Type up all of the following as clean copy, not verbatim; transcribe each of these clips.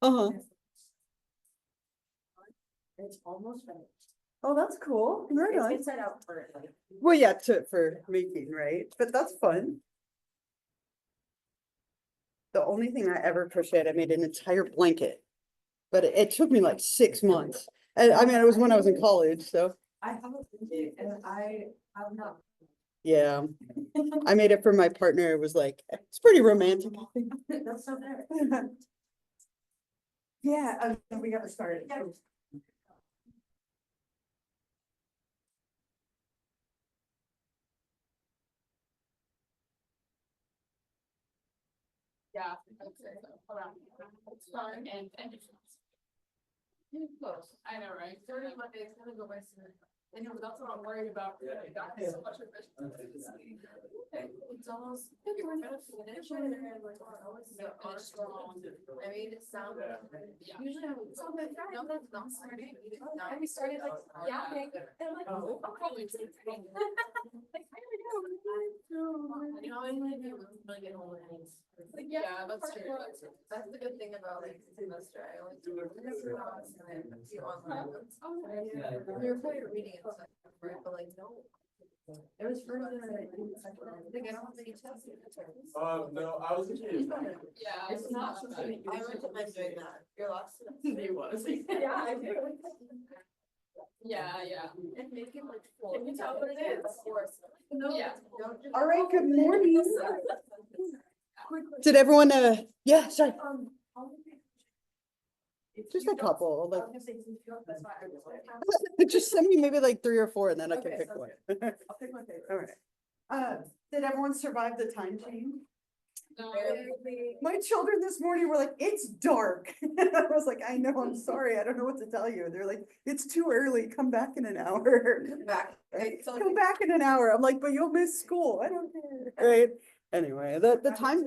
Uh-huh. It's almost finished. Oh, that's cool. Very It's nice. been set out for like. Well, yeah, for making, right? But that's fun. The only thing I ever crocheted, I made an entire blanket, but it took me like 6 months. And I mean, it was when I was in college, so I have a blanket and I have not. yeah. I made it for my partner. It was like, it's pretty romantic, I think. That's so there. Yeah, we got started. Yeah. Around. It's fun and. Close, I know, right? 30 Monday, it's gonna go by soon. I know, but that's what I'm worried about. I got so much of it. It's almost. You're gonna finish it and then like, oh, it's so strong. I made it sound. Usually I would. No, that's not starting. And we started like yapping. And I'm like, oh, I'll probably take it. Like, I don't know. You know, I really do really get home and it's. Like, yeah, that's true. That's the good thing about like semester. I only do it and then do online. We were probably reading it, right? But like, no. It was further than I think. I don't have any tests. No, I was. Yeah, It's not. I recommend doing that. Your last. He was. Yeah, I do. Yeah. And make it like full. Can you tell what it is? No. Yeah. All right, good morning. Did everyone, yeah, sorry, just a couple, like, just send me maybe like 3 or 4 and then I can Okay, pick okay. one. I'll pick my favorite. All right. Did everyone survive the time change? My children this morning were like, it's dark. I was like, I know, I'm sorry, I don't know what to tell you. They're like, it's too early, come back in an hour. Back. Come back in an hour. I'm like, but you'll miss school. I don't care. Right? Anyway, the time,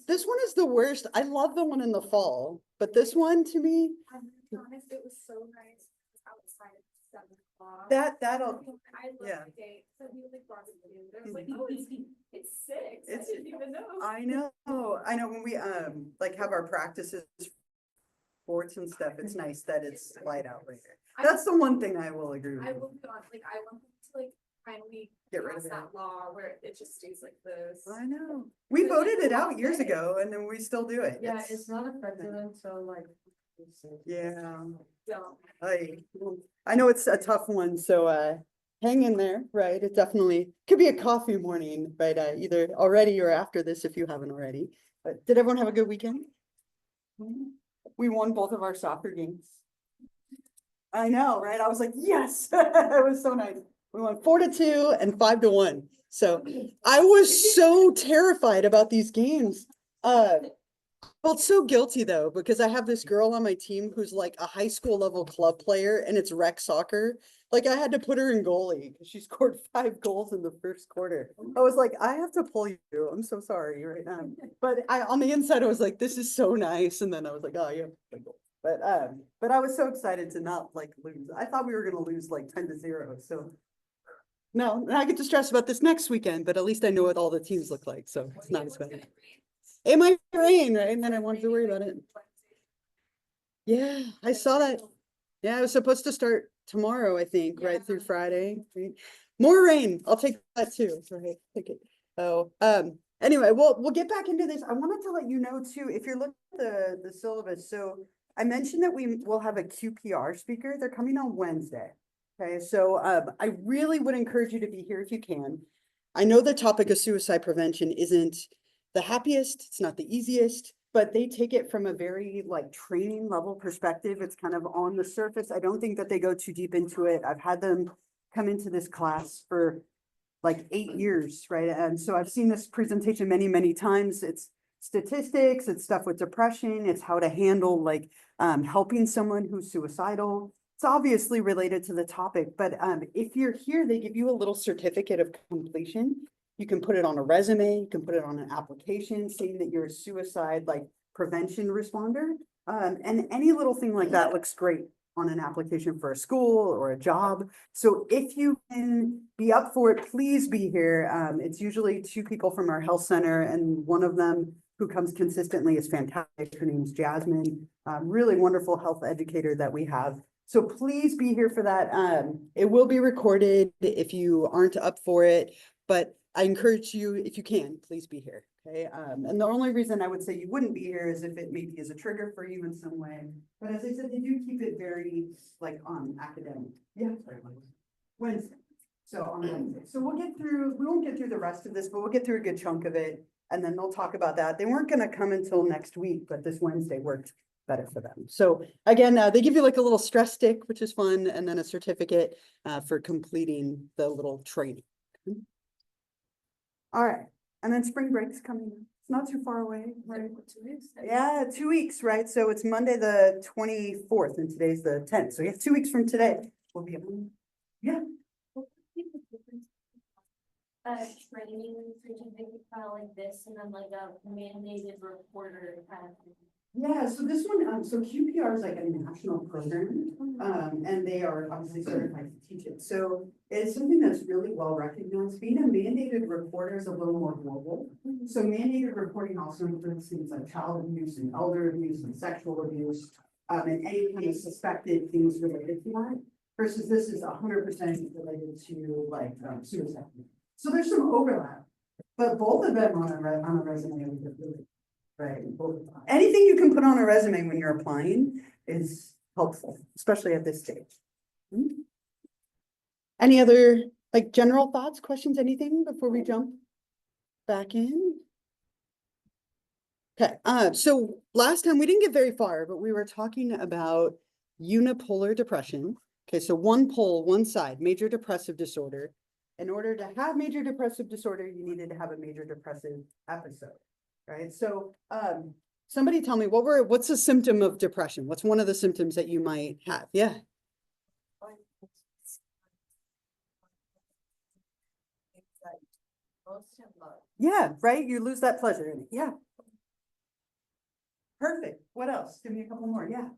this one is the worst. I love the one in the fall, but this one to me, I'm gonna be honest, it was so nice outside at 7 o'clock. that'll, I love yeah. the day, so we like brought it in, there was like, oh, it's 6, I It's- didn't even know. I know when we like have our practices, sports and stuff, it's nice that it's light out right there. That's the one thing I will agree I with. will be honest, like, I want them to like finally Get rid of pass it. that law where it just stays like this. I know. We voted it out years ago and then we still do it. Yeah, it's not effective until like. Yeah. So, I know it's a tough one, so hang in there, right? It definitely could be a coffee morning, right? Either already or after this if you haven't already. But did everyone have a good weekend? We won both of our soccer games. I know, right? I was like, yes, it was so nice. We won 4-2 and 5-1. So I was so terrified about these games. Felt so guilty though, because I have this girl on my team who's like a high school level club player and it's rec soccer. Like I had to put her in goalie because she scored 5 goals in the first quarter. I was like, I have to pull you. I'm so sorry right now. But on the inside, I was like, this is so nice. And then I was like, oh, yeah. But I was so excited to not like lose. I thought we were gonna lose like 10-0. So no, and I get to stress about this next weekend, but at least I know what all the teams look like. So it's not as bad. It might rain, right? And then I wanted to worry about it. Yeah, I saw that. Yeah, it was supposed to start tomorrow, I think, right through Friday. Right? More rain. I'll take that too. Right, take it. So, anyway, we'll get back into this. I wanted to let you know too, if you're looking at the syllabus. So I mentioned that we will have a QPR speaker. They're coming on Wednesday. Okay, so I really would encourage you to be here if you can. I know the topic of suicide prevention isn't the happiest, it's not the easiest, but they take it from a very like training level perspective. It's kind of on the surface. I don't think that they go too deep into it. I've had them come into this class for like 8 years, right? And so I've seen this presentation many, many times. It's statistics, it's stuff with depression, it's how to handle like helping someone who's suicidal. It's obviously related to the topic, but if you're here, they give you a little certificate of completion. You can put it on a resume, you can put it on an application saying that you're a suicide like prevention responder. And any little thing like that looks great on an application for a school or a job. So if you can be up for it, please be here. It's usually two people from our health center, and one of them who comes consistently is fantastic. Her name is Jasmine, really wonderful health educator that we have. So please be here for that. It will be recorded if you aren't up for it, but I encourage you, if you can, please be here. Okay. And the only reason I would say you wouldn't be here is if it maybe is a trigger for you in some way. But as I said, they do keep it very like academic. Yeah. Wednesday. So on Wednesday. So we'll get through, we won't get through the rest of this, but we'll get through a good chunk of it. And then they'll talk about that. They weren't going to come until next week, but this Wednesday worked better for them. So again, they give you like a little stress stick, which is fun, and then a certificate for completing the little training. All right. And then spring break's coming. It's not too far away, right? 2 weeks. Yeah, 2 weeks, right? So it's Monday, the 24th, and today's the 10th. So you have 2 weeks from today. We'll be able, yeah. Training certificate file like this and then like a mandated reporter kind of thing. Yeah, so this one, so QPR is like a national program, and they are obviously certified to teach it. So it's something that's really well recognized. Being a mandated reporter is a little more global. So mandated reporting also includes things like child abuse and elder abuse and sexual abuse, and any kind of suspected things related to that. Versus this is 100% related to like suicide. So there's some overlap, but both of them on a resume are really right. Anything you can put on a resume when you're applying is helpful, especially at this stage. Any other like general thoughts, questions, anything before we jump back in? Okay, so last time we didn't get very far, but we were talking about unipolar depression. Okay, so one pole, one side, major depressive disorder. In order to have major depressive disorder, you needed to have a major depressive episode, right? So somebody tell me, what's a symptom of depression? What's one of the symptoms that you might have? Yeah. Yeah, right? You lose that pleasure in it. Yeah. Perfect. What else? Give me a couple more. Yeah.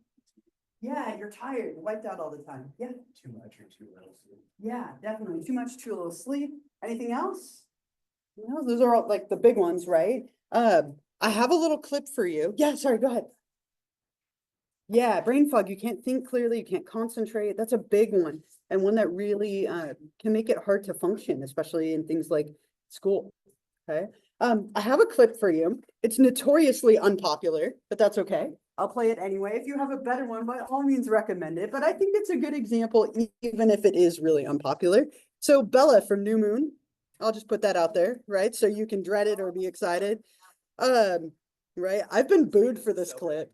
Yeah, you're tired, you're wiped out all the time. Yeah. Too much or too little sleep. Yeah, definitely. Too much, too little sleep. Anything else? No, those are all like the big ones, right? I have a little clip for you. Yeah, sorry, go ahead. Yeah, brain fog. You can't think clearly, you can't concentrate. That's a big one. And one that really can make it hard to function, especially in things like school. Okay. I have a clip for you. It's notoriously unpopular, but that's okay. I'll play it anyway. If you have a better one, by all means recommend it. But I think it's a good example, even if it is really unpopular. So Bella from New Moon, I'll just put that out there, right? So you can dread it or be excited. Right. I've been booed for this clip.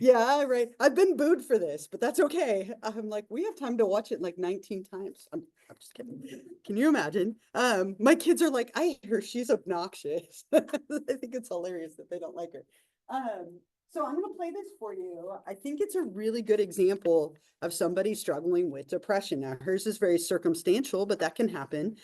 Yeah, right. I've been booed for this, but that's okay. I'm like, we have time to watch it like 19 times. I'm just kidding. Can you imagine? My kids are like, I hate her. She's obnoxious. I think it's hilarious that they don't like her. So I'm going to play this for you. I think it's a really good example of somebody struggling with depression. Now, hers is very circumstantial, but that can happen.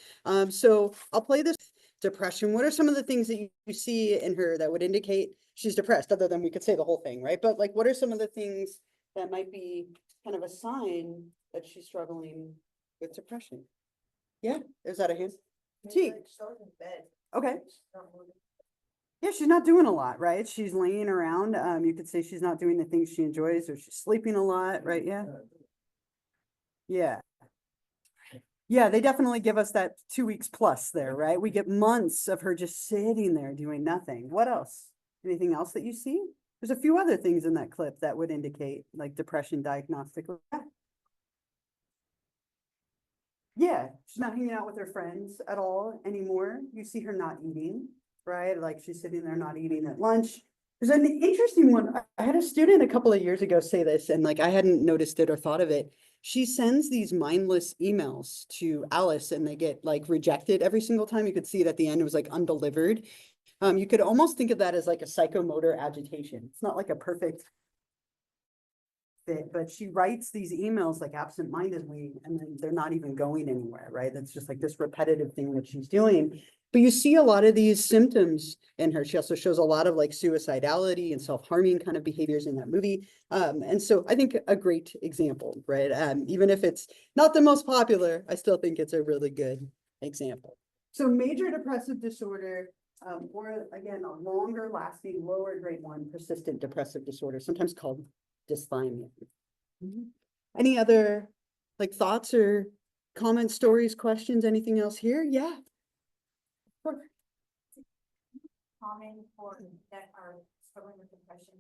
So I'll play this depression. What are some of the things that you see in her that would indicate she's depressed, other than we could say the whole thing, right? But like, what are some of the things that might be kind of a sign that she's struggling with depression? Yeah, is that a hint? T. Okay. Yeah, she's not doing a lot, right? She's laying around. You could say she's not doing the things she enjoys, or she's sleeping a lot, right? Yeah. Yeah. Yeah, they definitely give us that 2 weeks plus there, right? We get months of her just sitting there doing nothing. What else? Anything else that you see? There's a few other things in that clip that would indicate like depression diagnostically. Yeah, she's not hanging out with her friends at all anymore. You see her not eating, right? Like she's sitting there not eating at lunch. There's an interesting one. I had a student a couple of years ago say this, and like I hadn't noticed it or thought of it. She sends these mindless emails to Alice and they get like rejected every single time. You could see it at the end, it was like undelivered. You could almost think of that as like a psychomotor agitation. It's not like a perfect fit, but she writes these emails like absentmindedly, and then they're not even going anywhere, right? That's just like this repetitive thing that she's doing. But you see a lot of these symptoms in her. She also shows a lot of like suicidality and self-harming kind of behaviors in that movie. And so I think a great example, right? Even if it's not the most popular, I still think it's a really good example. So major depressive disorder, or again, a longer lasting, lower grade 1 persistent depressive disorder, sometimes called dysthymia. Any other like thoughts or comments, stories, questions, anything else here? Yeah. Common for that are struggling with depression,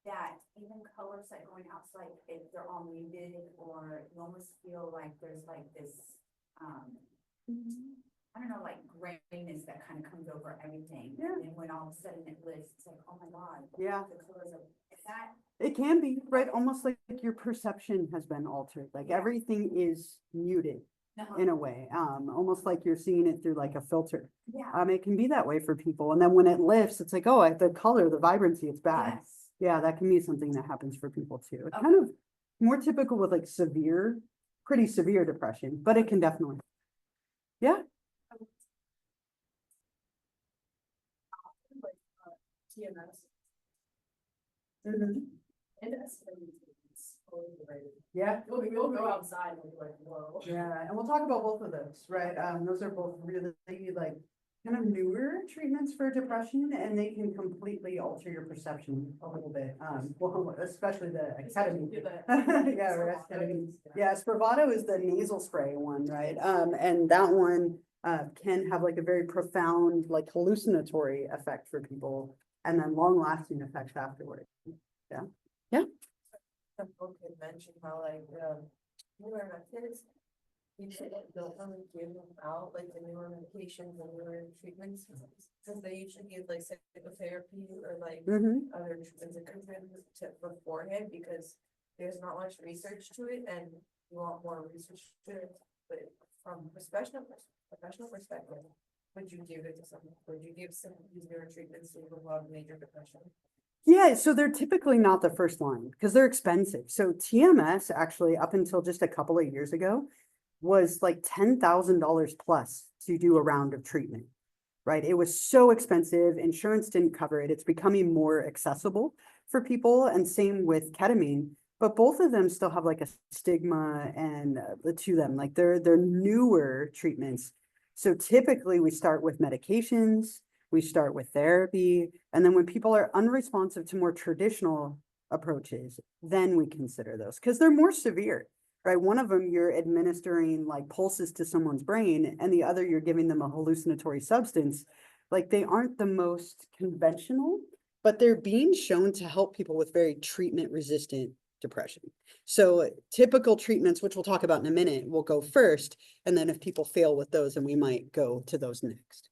that even colors that going outside, if they're all muted, or you almost feel like there's like this, I don't know, like grayness that kind of comes over everything. Yeah. And when all of a sudden it lifts, it's like, oh my God. Yeah. The colors of, is that, It can be, right? Almost like your perception has been altered, like Yeah. everything is muted uh-huh, in a way, almost like you're seeing it through like a filter. yeah, It can be that way for people. And then when it lifts, it's like, oh, the color, the vibrancy, it's back. yes. Yeah, that can be something that happens for people too. It's Okay. kind of more typical with like pretty severe depression, but it can definitely. Yeah. Like, TMS. Mhm. And that's it's totally related. Yeah. We'll go outside and be like, whoa. Yeah, and we'll talk about both of those, right? Those are both really like kind of newer treatments for depression, and they can completely alter your perception a little bit. Well, especially the ketamine. Yeah, right, ketamine. Yeah, Spravato is the nasal spray one, right? And that one can have like a very profound, like hallucinatory effect for people, and then long-lasting effects afterward. Some folks had mentioned how like, newer methods, don't really give them out, like the newer medications and newer treatments, since they usually give like psychotherapy or like Mm-hmm. other treatments that come to beforehand, because there's not much research to it, and you want more research to it, but from professional perspective, would you give it to someone, would you give some of these newer treatments to people who have major depression? Yeah, so they're typically not the first line because they're expensive. So TMS actually, up until just a couple of years ago, was like $10,000 plus to do a round of treatment, right? It was so expensive. Insurance didn't cover it. It's becoming more accessible for people, and same with ketamine. But both of them still have like a stigma and to them, like they're newer treatments. So typically we start with medications, we start with therapy, and then when people are unresponsive to more traditional approaches, then we consider those because they're more severe, right? One of them, you're administering like pulses to someone's brain, and the other, you're giving them a hallucinatory substance. Like they aren't the most conventional, but they're being shown to help people with very treatment-resistant depression. So typical treatments, which we'll talk about in a minute, will go first, and then if people fail with those, then we might go to those next.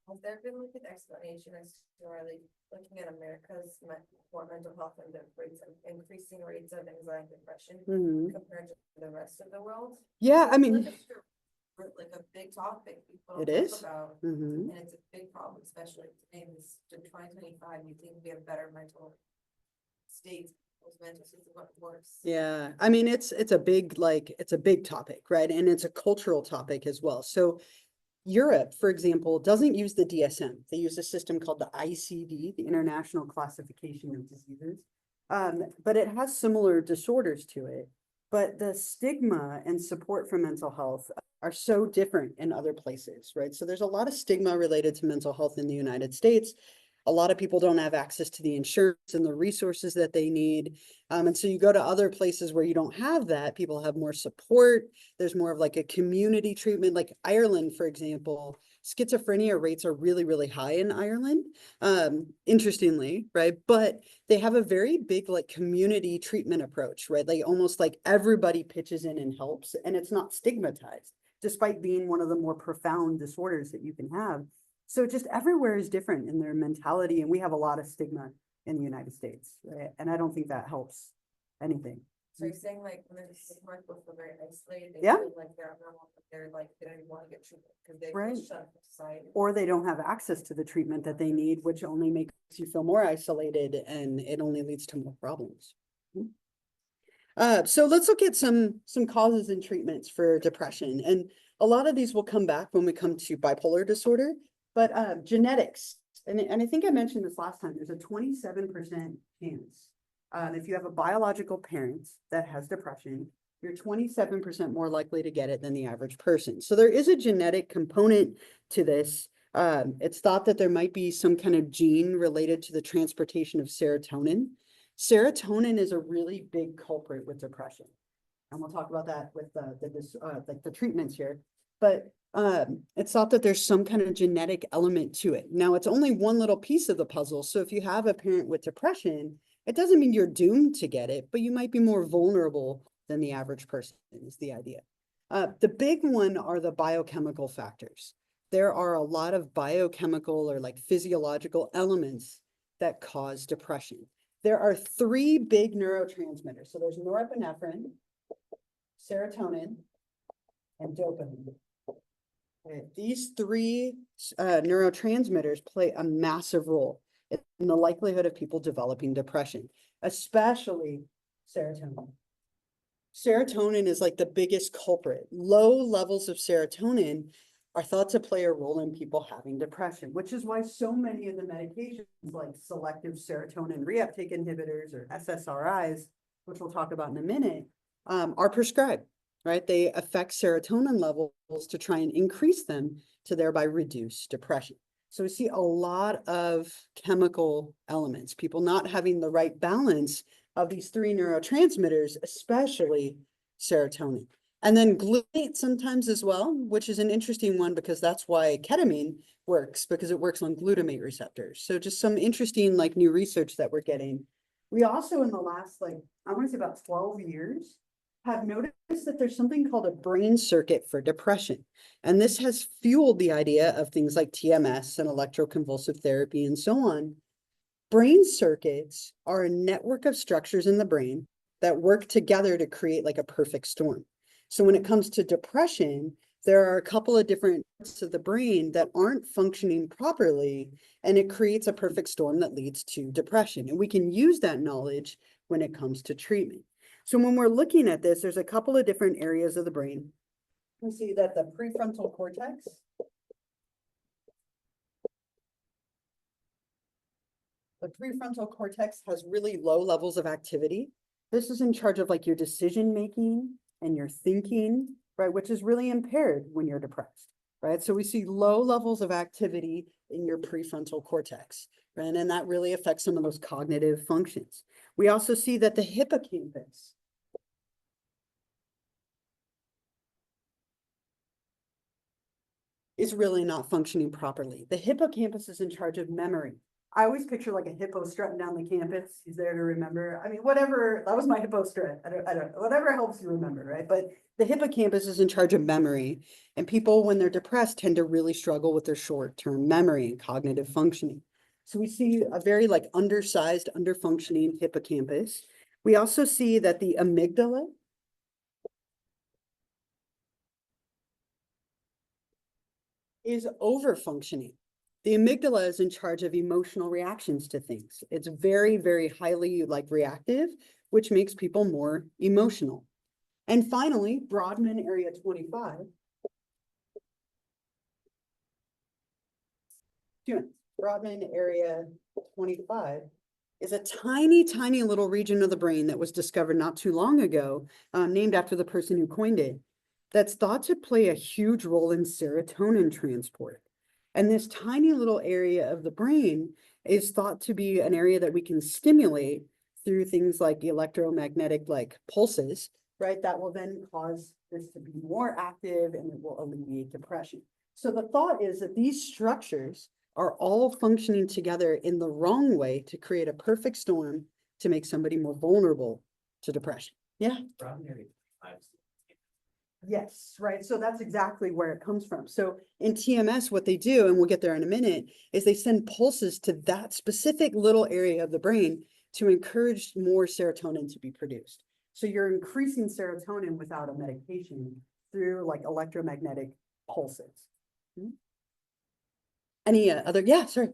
Has there been like an explanation as to why, like, looking at America's mental health and the rates of increasing rates of anxiety and depression compared to the rest of the world? Yeah, I It's mean, like a big topic people it don't is. talk about, Mhm. and it's a big problem, especially in this in 2025. You think we have better mental states, those mental states are worse. Yeah, I mean, it's a big, like, it's a big topic, right? And it's a cultural topic as well. So Europe, for example, doesn't use the DSM. They use a system called the ICD, the International Classification of Diseases. But it has similar disorders to it. But the stigma and support for mental health are so different in other places, right? So there's a lot of stigma related to mental health in the United States. A lot of people don't have access to the insurance and the resources that they need. And so you go to other places where you don't have that, people have more support. There's more of like a community treatment, like Ireland, for example. Schizophrenia rates are really, really high in Ireland, interestingly, right? But they have a very big like community treatment approach, right? Like almost like everybody pitches in and helps, and it's not stigmatized, despite being one of the more profound disorders that you can have. So just everywhere is different in their mentality, and we have a lot of stigma in the United States, right? And I don't think that helps anything. So you're saying like when there's stigma, people feel very isolated, they Yeah. feel like they're abnormal, but they're like, they don't even want to get treatment because they Right. feel shut from society. Or they don't have access to the treatment that they need, which only makes you feel more isolated, and it only leads to more problems. So let's look at some causes and treatments for depression. And a lot of these will come back when we come to bipolar disorder, but genetics, and I think I mentioned this last time, there's a 27% chance. If you have a biological parent that has depression, you're 27% more likely to get it than the average person. So there is a genetic component to this. It's thought that there might be some kind of gene related to the transportation of serotonin. Serotonin is a really big culprit with depression. And we'll talk about that with the treatments here. But it's thought that there's some kind of genetic element to it. Now, it's only one little piece of the puzzle. So if you have a parent with depression, it doesn't mean you're doomed to get it, but you might be more vulnerable than the average person, is the idea. The big one are the biochemical factors. There are a lot of biochemical or like physiological elements that cause depression. There are 3 big neurotransmitters. So there's norepinephrine, serotonin, and dopamine. Okay. These 3 neurotransmitters play a massive role in the likelihood of people developing depression, especially serotonin. Serotonin is like the biggest culprit. Low levels of serotonin are thought to play a role in people having depression, which is why so many of the medications like selective serotonin reuptake inhibitors or SSRIs, which we'll talk about in a minute, are prescribed, right? They affect serotonin levels to try and increase them to thereby reduce depression. So we see a lot of chemical elements, people not having the right balance of these 3 neurotransmitters, especially serotonin. And then glutamate sometimes as well, which is an interesting one because that's why ketamine works, because it works on glutamate receptors. So just some interesting like new research that we're getting. We also in the last I want to say about 12 years, have noticed that there's something called a brain circuit for depression. And this has fueled the idea of things like TMS and electroconvulsive therapy and so on. Brain circuits are a network of structures in the brain that work together to create like a perfect storm. So when it comes to depression, there are a couple of different parts of the brain that aren't functioning properly, and it creates a perfect storm that leads to depression. And we can use that knowledge when it comes to treatment. So when we're looking at this, there's a couple of different areas of the brain. We see that the prefrontal cortex has really low levels of activity. This is in charge of like your decision making and your thinking, right? Which is really impaired when you're depressed, right? So we see low levels of activity in your prefrontal cortex, right? And that really affects some of those cognitive functions. We also see that the hippocampus is really not functioning properly. The hippocampus is in charge of memory. I always picture like a hippo strutting down the campus. He's there to remember. I mean, whatever, that was my hippo strut. I don't, whatever helps you remember, right? But the hippocampus is in charge of memory. And people, when they're depressed, tend to really struggle with their short-term memory and cognitive functioning. So we see a very like undersized, underfunctioning hippocampus. We also see that the amygdala is over-functioning. The amygdala is in charge of emotional reactions to things. It's very, very highly like reactive, which makes people more emotional. And finally, Brodmann area 25. Brodmann area 25 is a tiny, tiny little region of the brain that was discovered not too long ago, named after the person who coined it, that's thought to play a huge role in serotonin transport. And this tiny little area of the brain is thought to be an area that we can stimulate through things like electromagnetic like pulses, right? That will then cause this to be more active and it will alleviate depression. So the thought is that these structures are all functioning together in the wrong way to create a perfect storm to make somebody more vulnerable to depression. Yeah. Yes, right. So that's exactly where it comes from. So in TMS, what they do, and we'll get there in a minute, is they send pulses to that specific little area of the brain to encourage more serotonin to be produced. So you're increasing serotonin without a medication through like electromagnetic pulses. Any other? Yeah, sorry.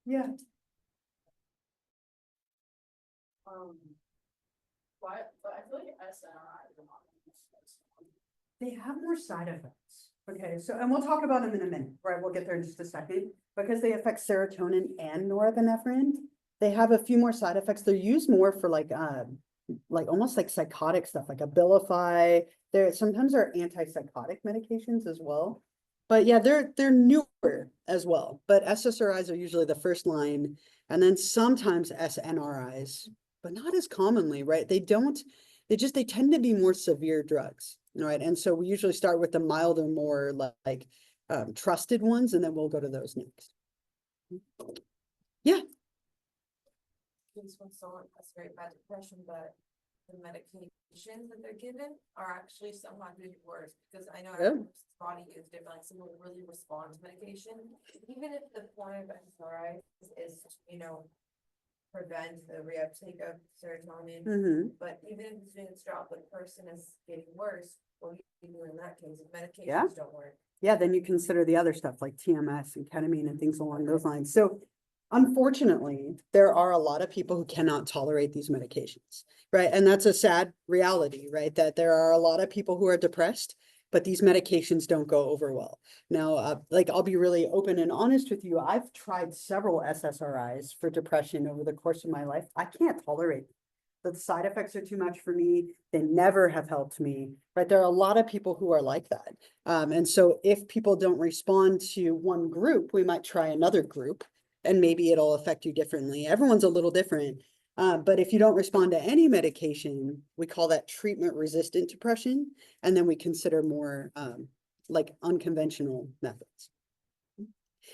Yeah. but I feel like SNRI is a lot. They have more side effects. Okay, so, and we'll talk about them in a minute, right? We'll get there in just a second. Because they affect serotonin and norepinephrine, they have a few more side effects. They're used more for like almost like psychotic stuff, like Abilify. There sometimes are antipsychotic medications as well. But yeah, they're newer as well. But SSRIs are usually the first line, and then sometimes SNRIs, but not as commonly, right? They tend to be more severe drugs, right? And so we usually start with the milder, more like trusted ones, and then we'll go to those next. Yeah. Case when someone has very bad depression, but the medications that they're given are actually somehow doing worse, because I know Yeah. everyone's body is different, like some will really respond to medication, even if the point of SSRI is, prevent the reuptake of serotonin. Mm-hmm. But even if it's doing its job, the person is getting worse, what do you do in that case if Yeah. medications don't work? Yeah, then you consider the other stuff like TMS and ketamine and things along those lines. So unfortunately, there are a lot of people who cannot tolerate these medications, right? And that's a sad reality, right? That there are a lot of people who are depressed, but these medications don't go over well. Now, like I'll be really open and honest with you. I've tried several SSRIs for depression over the course of my life. I can't tolerate them. The side effects are too much for me. They never have helped me, right? There are a lot of people who are like that. And so if people don't respond to one group, we might try another group and maybe it'll affect you differently. Everyone's a little different. But if you don't respond to any medication, we call that treatment-resistant depression. And then we consider more like unconventional methods.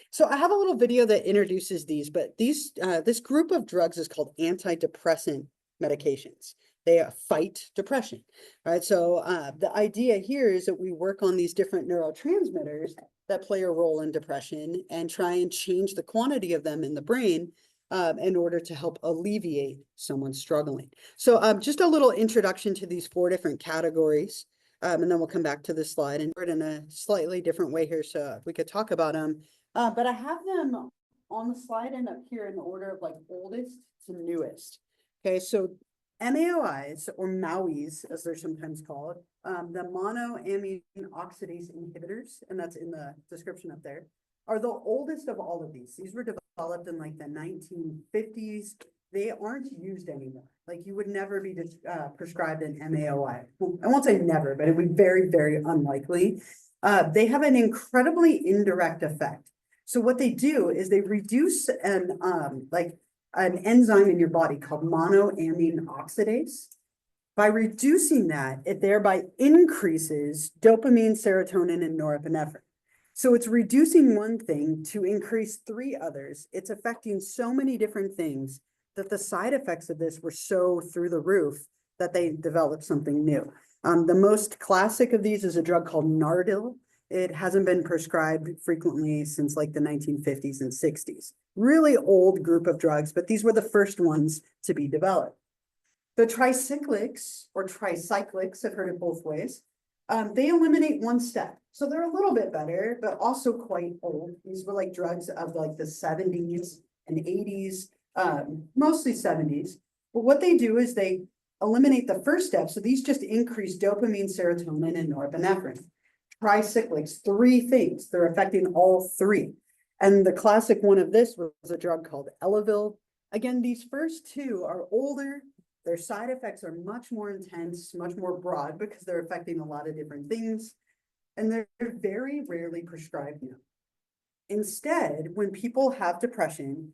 So I have a little video that introduces these, but this group of drugs is called antidepressant medications. They fight depression, right? So the idea here is that we work on these different neurotransmitters that play a role in depression and try and change the quantity of them in the brain in order to help alleviate someone struggling. So just a little introduction to these 4 different categories, and then we'll come back to this slide and do it in a slightly different way here so we could talk about them. But I have them on the slide and up here in the order of like oldest to newest. Okay, so MAOIs or MAOIs, as they're sometimes called, the monoamine oxidase inhibitors, and that's in the description up there, are the oldest of all of these. These were developed in like the 1950s. They aren't used anymore. Like you would never be prescribed an MAOI. Well, I won't say never, but it would be very, very unlikely. They have an incredibly indirect effect. So what they do is they reduce an enzyme in your body called monoamine oxidase. By reducing that, it thereby increases dopamine, serotonin, and norepinephrine. So it's reducing one thing to increase 3 others. It's affecting so many different things that the side effects of this were so through the roof that they developed something new. The most classic of these is a drug called Nardil. It hasn't been prescribed frequently since like the 1950s and 60s. Really old group of drugs, but these were the first ones to be developed. The tricyclics or tricyclics, I've heard it both ways, they eliminate one step. So they're a little bit better, but also quite old. These were like drugs of like the 70s and 80s, mostly 70s. But what they do is they eliminate the first step. So these just increase dopamine, serotonin, and norepinephrine. Tricyclics, 3 things. They're affecting all 3. And the classic one of this was a drug called Elavil. Again, these first 2 are older. Their side effects are much more intense, much more broad because they're affecting a lot of different things. And they're very rarely prescribed now. Instead, when people have depression,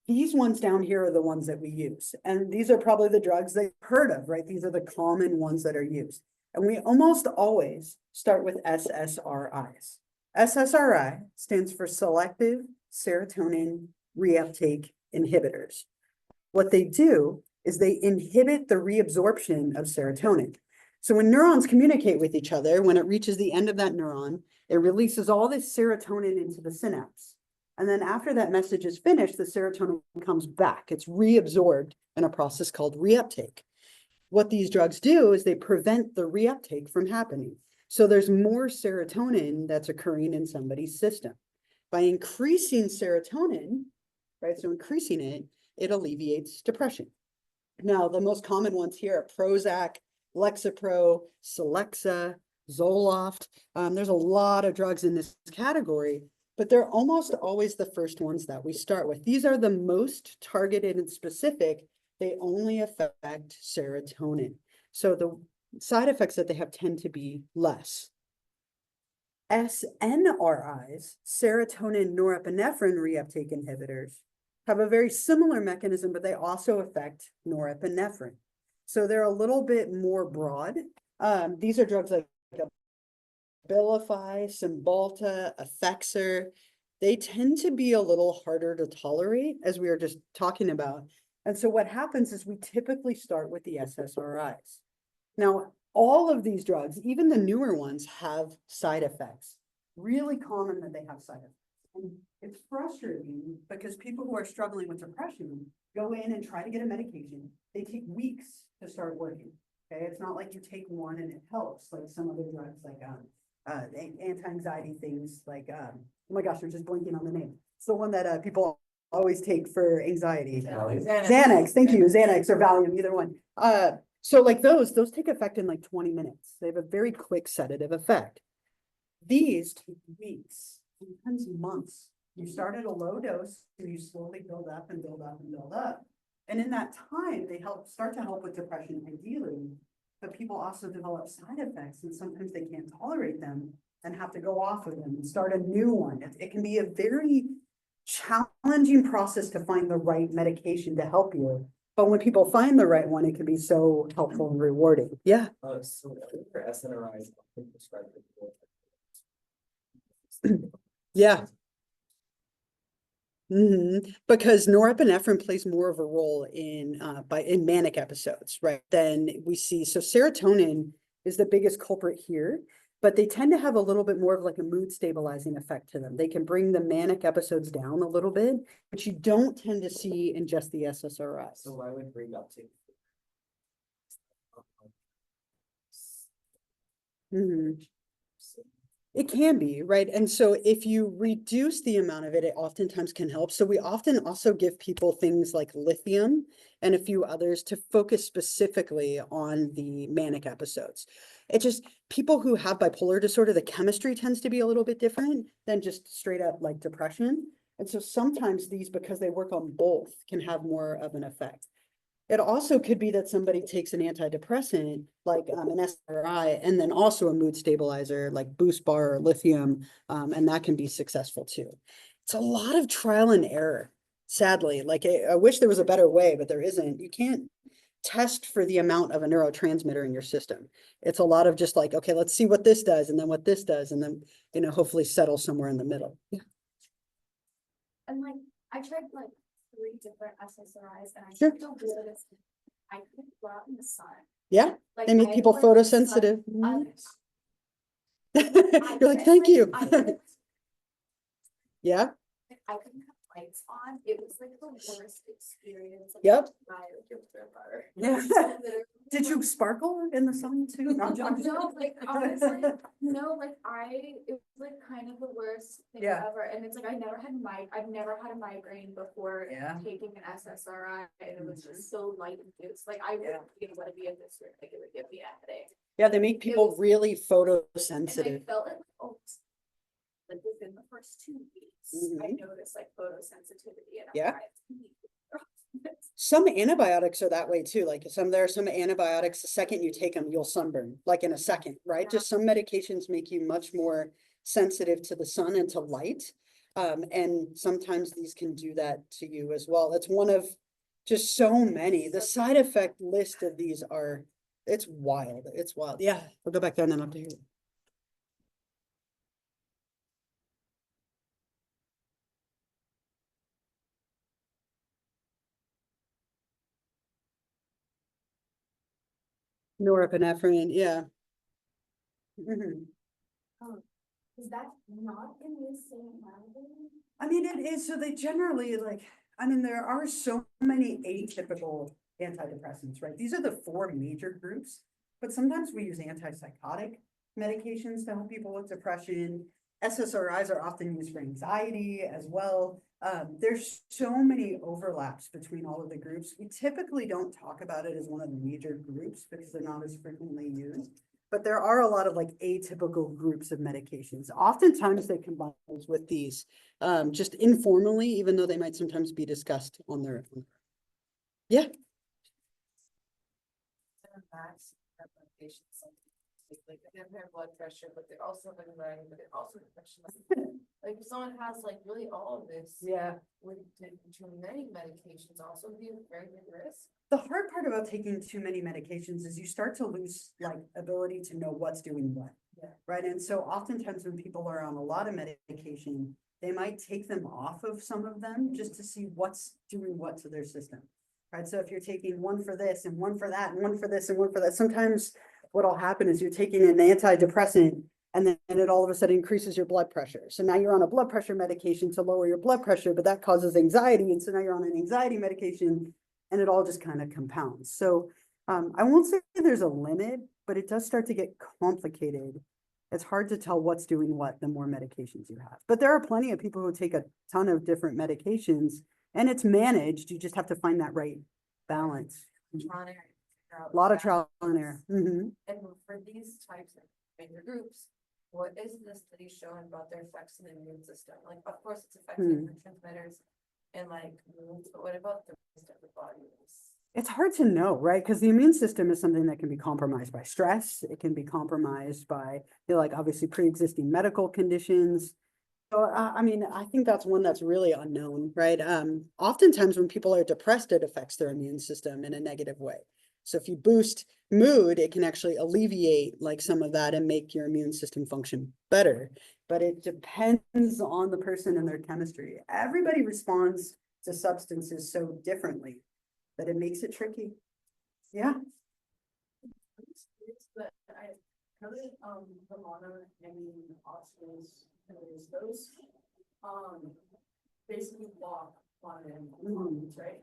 these ones down here are the ones that we use. And these are probably the drugs they've heard of, right? These are the common ones that are used. And we almost always start with SSRIs. SSRI stands for selective serotonin reuptake inhibitors. What they do is they inhibit the reabsorption of serotonin. So when neurons communicate with each other, when it reaches the end of that neuron, it releases all this serotonin into the synapse. And then after that message is finished, the serotonin comes back. It's reabsorbed in a process called reuptake. What these drugs do is they prevent the reuptake from happening. So there's more serotonin that's occurring in somebody's system. By increasing serotonin, right, so increasing it, it alleviates depression. Now, the most common ones here are Prozac, Lexapro, Celexa, Zoloft. There's a lot of drugs in this category, but they're almost always the first ones that we start with. These are the most targeted and specific. They only affect serotonin. So the side effects that they have tend to be less. SNRIs, serotonin norepinephrine reuptake inhibitors, have a very similar mechanism, but they also affect norepinephrine. So they're a little bit more broad. These are drugs like Abilify, Cymbalta, Effexor. They tend to be a little harder to tolerate, as we were just talking about. And so what happens is we typically start with the SSRIs. Now, all of these drugs, even the newer ones, have side effects. Really common that they have side effects. And it's frustrating because people who are struggling with depression go in and try to get a medication. They take weeks to start working. Okay, it's not like you take one and it helps, like some other drugs, like anti-anxiety things, like oh my gosh, I'm just blanking on the name. It's the one that people always take for anxiety. Xanax, thank you, Xanax or Valium, either one. So like those take effect in like 20 minutes. They have a very quick sedative effect. These take weeks, sometimes months. You start at a low dose, and you slowly build up and build up and build up. And in that time, they start to help with depression ideally, but people also develop side effects, and sometimes they can't tolerate them and have to go off of them and start a new one. It can be a very challenging process to find the right medication to help you. But when people find the right one, it can be so helpful and rewarding. Yeah. So for SNRIs, prescribed before. Yeah. Because norepinephrine plays more of a role in manic episodes, right? Then we see, so serotonin is the biggest culprit here, but they tend to have a little bit more of like a mood stabilizing effect to them. They can bring the manic episodes down a little bit, but you don't tend to see in just the SSRIs. So why would reuptake? It can be, right? And so if you reduce the amount of it, it oftentimes can help. So we often also give people things like lithium and a few others to focus specifically on the manic episodes. It just, people who have bipolar disorder, the chemistry tends to be a little bit different than just straight up like depression. And so sometimes these, because they work on both, can have more of an effect. It also could be that somebody takes an antidepressant, like an SRI, and then also a mood stabilizer like Boost Bar or lithium, and that can be successful too. It's a lot of trial and error, sadly. Like I wish there was a better way, but there isn't. You can't test for the amount of a neurotransmitter in your system. It's a lot of just like, okay, let's see what this does, and then what this does, and then, hopefully settle somewhere in the middle. Yeah. And like, I tried like 3 different SSRIs and I Sure. still noticed I couldn't go out in the sun. Yeah, Like they make I people worked in the sun, photosensitive. I You're like, thank you. Yeah. I couldn't have lights on. It was like the worst experience. Of Yep. my life. Yeah. Did you sparkle in the sun too? No, No, like honestly, no, like it was like kind of the worst thing Yeah. ever. And it's like I've never had a migraine before Yeah. taking an SSRI, and it was just so light induced. Like I wouldn't be able to be in this room, like it would give me a headache. Yeah, they make people was- really And I photosensitive. felt it like within the first 2 weeks, I noticed like photosensitivity, and I'm Yeah. like, Some antibiotics are that way too. Like there are some antibiotics, the second you take them, you'll sunburn, like in a second, right? Yeah. Just some medications make you much more sensitive to the sun and to light. And sometimes these can do that to you as well. It's one of just so many. The side effect list of these it's wild. It's wild. Yeah, we'll go back there and then up to here. Norepinephrine, yeah. is that not in the same category? I mean, it is, so they generally there are so many atypical antidepressants, right? These are the 4 major groups, but sometimes we use antipsychotic medications to help people with depression. SSRIs are often used for anxiety as well. There's so many overlaps between all of the groups. We typically don't talk about it as one of the major groups because they're not as frequently used. But there are a lot of like atypical groups of medications. Oftentimes they combine those with these, just informally, even though they might sometimes be discussed on their own. Yeah. Max medications, like they have high blood pressure, but they're also have anxiety, but they're also depression. Like if someone has like really all of this, Yeah. would too many medications also be a very big risk? The hard part about taking too many medications is you start to lose like ability to know what's doing what. Yeah. Right, and so oftentimes when people are on a lot of medication, they might take them off of some of them just to see what's doing what to their system. Right, so if you're taking one for this and one for that and one for this and one for that, sometimes what'll happen is you're taking an antidepressant and then it all of a sudden increases your blood pressure. So now you're on a blood pressure medication to lower your blood pressure, but that causes anxiety. And so now you're on an anxiety medication and it all just kind of compounds. So I won't say there's a limit, but it does start to get complicated. It's hard to tell what's doing what the more medications you have. But there are plenty of people who take a ton of different medications and it's managed. You just have to find that right balance. Trying to figure out A lot of that. trial and error. Mhm. And for these types of major groups, what is the study showing about their effects on the immune system? Like, of course, it's affecting neurotransmitters and like moods, but what about the rest of the body? It's hard to know, right? Because the immune system is something that can be compromised by stress. It can be compromised by, like obviously pre-existing medical conditions. So, I mean, I think that's one that's really unknown, right? Oftentimes when people are depressed, it affects their immune system in a negative way. So if you boost mood, it can actually alleviate like some of that and make your immune system function better. But it depends on the person and their chemistry. Everybody responds to substances so differently that it makes it tricky. Yeah. But I know that, Ramona and Austin's, those, basically block on right?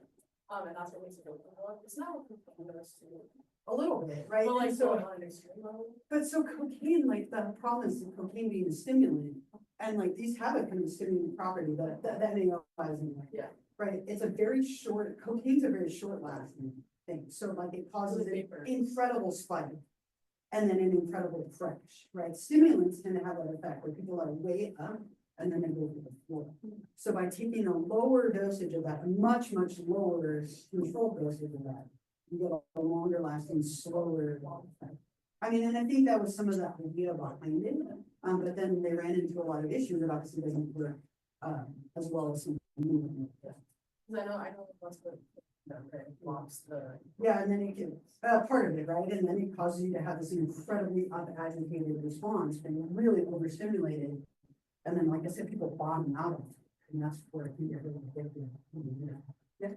And that's what makes it open. It's not what people understand. A little bit, right? But like, And so so, on an extreme level. but so cocaine, like the problem is cocaine being a stimulant, and like these have a kind of stimulant property that NAOs in there. Yeah. Right, it's a very short, cocaine's a very short lasting thing, so like it causes an Vapor. incredible spike. And then an incredible crash, right? Stimulants tend to have that effect where people are way up and then they go to the floor. So by taking a lower dosage of that, a much, much lower controlled dosage of that, you get a longer lasting, slower effect. I mean, and I think that was some of the idea behind it, but then they ran into a lot of issues that obviously doesn't work, as well as some. Cause I know that's what, blocks the. Yeah, and then it can, part of it, right? And then it causes you to have this incredibly agitated response, being really overstimulated. And then, like I said, people bottom out of it, and that's where it can get really addictive. Yeah.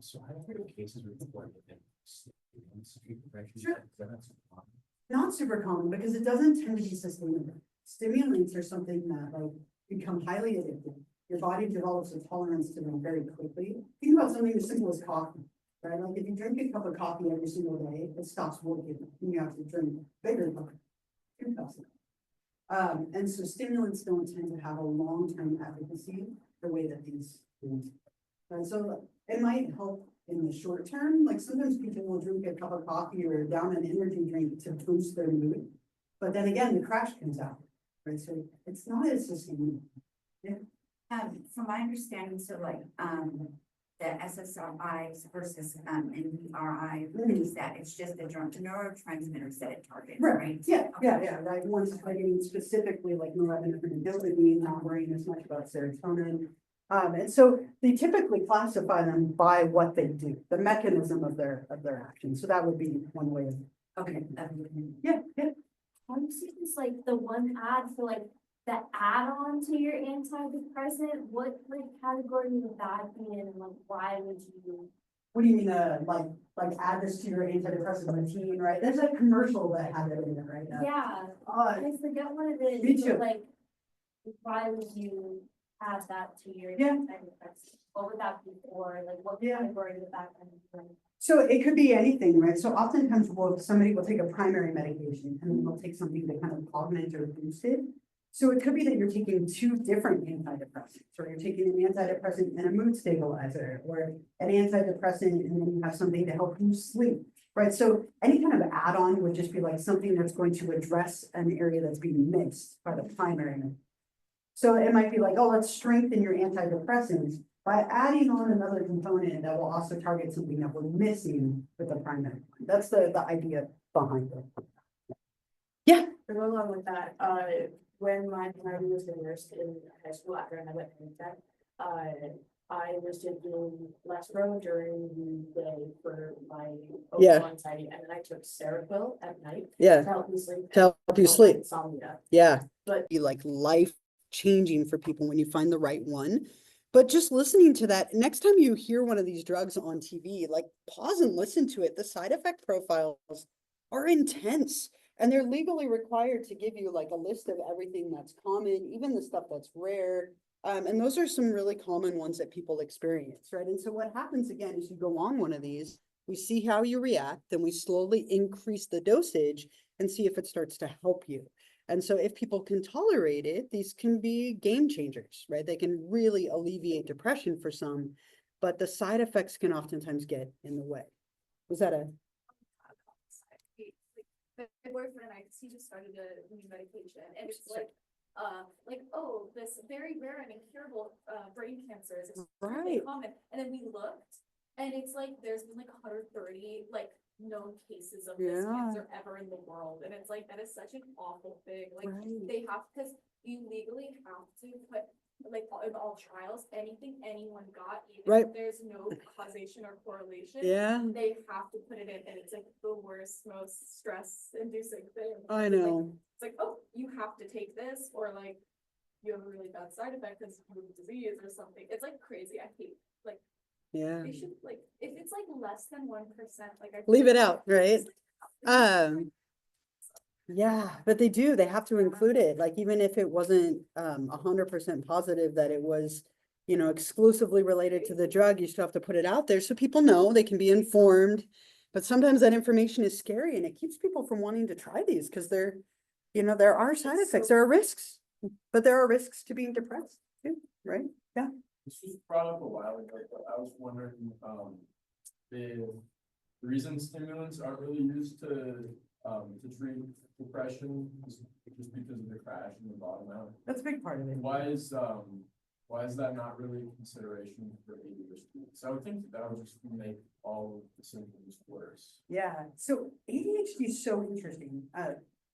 So I've heard of cases where people are getting depression. Sure. Is that so common? Not super common because it doesn't tend to be sustainable. Stimulants are something that like become highly addictive. Your body develops a tolerance to them very quickly. Think about something as simple as coffee, right? Like if you drink a cup of coffee every single day, it stops working. You have to drink bigger coffee. 2 cups. And so stimulants don't tend to have a long-term efficacy the way that these do. And so it might help in the short term. Like sometimes people will drink a cup of coffee or down an energy drink to boost their mood. But then again, the crash comes out, right? So it's not as sustainable. Yeah. From my understanding, so like, the SSRIs versus, NVRI, is that it's just the neurotransmitters that it targets, right? Yeah, right. One's targeting specifically like norepinephrine and dopamine, not worrying as much about serotonin. And so they typically classify them by what they do, the mechanism of their action. So that would be one way of. Okay. Yeah. I'm seeing this like the one ad for like the add-on to your antidepressant. What like category would that be in? And like why would you? What do you mean, like add this to your antidepressant routine, right? There's a commercial that had it in it right now. Yeah, Uh, I forget what it is. Me but, too. Like, why would you add that to your Yeah. antidepressant? What would that be for? Like, what Yeah. category would that come in? So it could be anything, right? So oftentimes somebody will take a primary medication and then they'll take something to kind of augment or boost it. So it could be that you're taking two different antidepressants, or you're taking an antidepressant and a mood stabilizer, or an antidepressant and then you have something to help you sleep, right? So any kind of add-on would just be like something that's going to address an area that's being missed by the primary med. So it might be like, oh, let's strengthen your antidepressants by adding on another component that will also target something that we're missing with the primary. That's the idea behind it. Yeah. To go along with that, when my parent was a nurse in high school after I went to tech, I was taking Lexapro during the day for my Yeah. overall anxiety, and then I took Seroquel at night Yeah, to help me sleep. to help you and sleep. Insomnia. Yeah. But- Be like life changing for people when you find the right one. But just listening to that, next time you hear one of these drugs on TV, like pause and listen to it. The side effect profiles are intense. And they're legally required to give you like a list of everything that's common, even the stuff that's rare. And those are some really common ones that people experience, right? And so what happens again is you go on one of these, we see how you react, then we slowly increase the dosage and see if it starts to help you. And so if people can tolerate it, these can be game changers, right? They can really alleviate depression for some, but the side effects can oftentimes get in the way. Was that a? My boyfriend and I, 'cause he just started a new medication, and it's like, oh, this very rare and incurable, brain cancer is extremely Right. common, and then we looked, and it's like, there's been like 130, like, known cases of this Yeah. cancer ever in the world, and it's like, that is such an awful thing, like, Right. they have, because you legally have to put, like, in all trials, anything anyone got, even Right. if there's no causation or correlation, Yeah, they have to put it in, and it's like the worst, most stress-inducing thing. I It's like- know. It's like, oh, you have to take this, or like, you have a really bad side effect because you have a disease or something. It's like crazy. I hate, like, Yeah. they should, like, if it's like less than 1%, like I. Leave feel it like out, right? it's like- Yeah, but they do, they have to include it, like even if it wasn't 100% positive that it was, you know, exclusively related to the drug, you still have to put it out there so people know, they can be informed. But sometimes that information is scary and it keeps people from wanting to try these because they're, you know, there are side effects, there are risks. But there are risks to being depressed too, right? Yeah. This was brought up a while ago, but I was wondering, the reason stimulants aren't really used to treat depression is just because of the crash and the bottom out. That's a big part of it. Why is that not really a consideration for ADHD? So I would think that would just make all of the symptoms worse. Yeah, so ADHD is so interesting.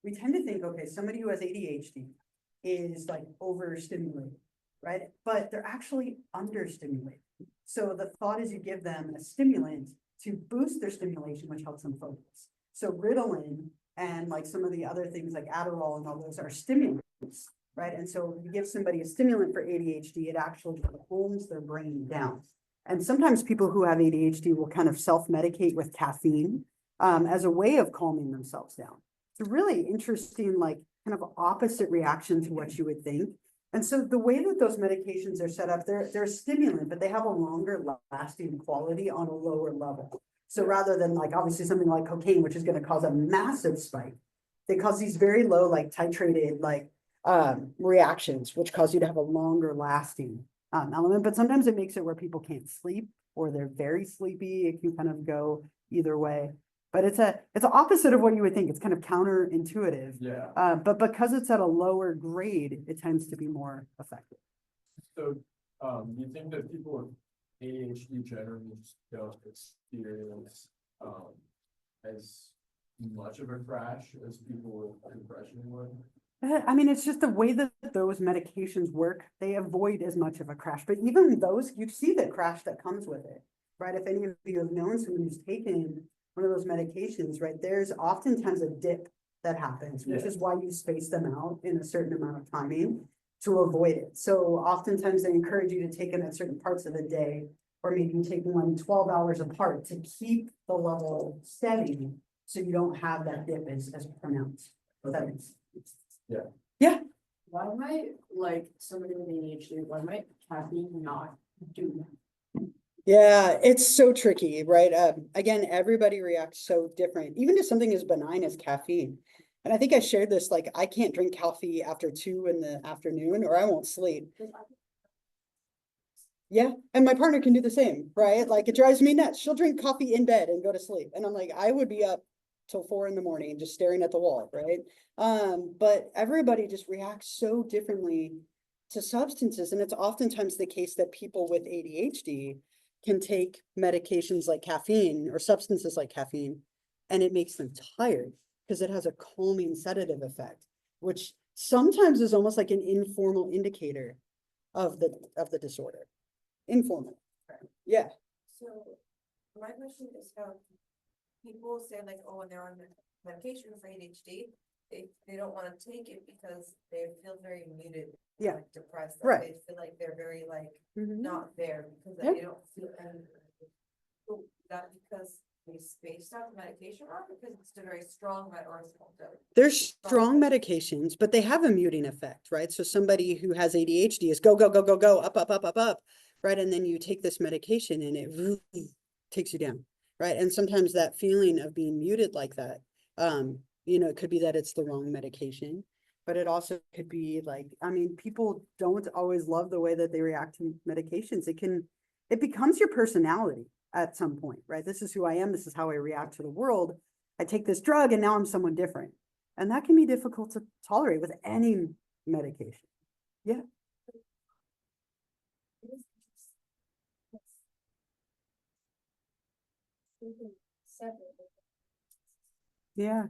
We tend to think, okay, somebody who has ADHD is like overstimulated, right? But they're actually understimulated. So the thought is you give them a stimulant to boost their stimulation, which helps them focus. So Ritalin and like some of the other things like Adderall and all those are stimulants, right? And so you give somebody a stimulant for ADHD, it actually calms their brain down. And sometimes people who have ADHD will kind of self-medicate with caffeine as a way of calming themselves down. It's a really interesting, like kind of opposite reaction to what you would think. And so the way that those medications are set up, they're a stimulant, but they have a longer lasting quality on a lower level. So rather than like obviously something like cocaine, which is going to cause a massive spike, they cause these very low, like titrated, like reactions, which cause you to have a longer lasting element. But sometimes it makes it where people can't sleep or they're very sleepy. It can kind of go either way. But it's the opposite of what you would think. It's kind of counterintuitive. Yeah. But because it's at a lower grade, it tends to be more effective. So, do you think that people with ADHD generally just don't experience as much of a crash as people with depression would? I mean, it's just the way that those medications work. They avoid as much of a crash, but even those, you see the crash that comes with it, right? If any of you have known someone who's taken one of those medications, right, there's oftentimes a dip that happens, which is why you space them out in a certain amount of timing to avoid it. So oftentimes they encourage you to take them at certain parts of the day, or maybe you take one 12 hours apart to keep the level steady so you don't have that dip as pronounced. Yeah. Why might, like, somebody with ADHD, why might caffeine not do that? Yeah, it's so tricky, right? Again, everybody reacts so different, even to something as benign as caffeine. And I think I shared this, like, I can't drink coffee after 2 in the afternoon or I won't sleep. Yeah, and my partner can do the same, right? Like, it drives me nuts. She'll drink coffee in bed and go to sleep. And I'm like, I would be up till 4 in the morning, just staring at the wall, right? But everybody just reacts so differently to substances. And it's oftentimes the case that people with ADHD can take medications like caffeine or substances like caffeine, and it makes them tired because it has a calming sedative effect, which sometimes is almost like an informal indicator of the disorder. Informal. Yeah. So my question is, people say like, oh, when they're on medication for ADHD, they don't want to take it because they feel very muted. Yeah. Like depressed. Right. They feel like they're very like Mhm. not there because Yeah. they don't feel any. So that because they spaced out the medication or because it's a very strong or small dose? There's strong medications, but they have a muting effect, right? So somebody who has ADHD is go, go, go, go, go, up, up, up, up, up, right? And then you take this medication and it really takes you down, right? And sometimes that feeling of being muted like that, it could be that it's the wrong medication, but it also could be like, I mean, people don't always love the way that they react to medications. It becomes your personality at some point, right? This is who I am. This is how I react to the world. I take this drug and now I'm someone different. And that can be difficult to tolerate with any medication. Yeah. Yeah.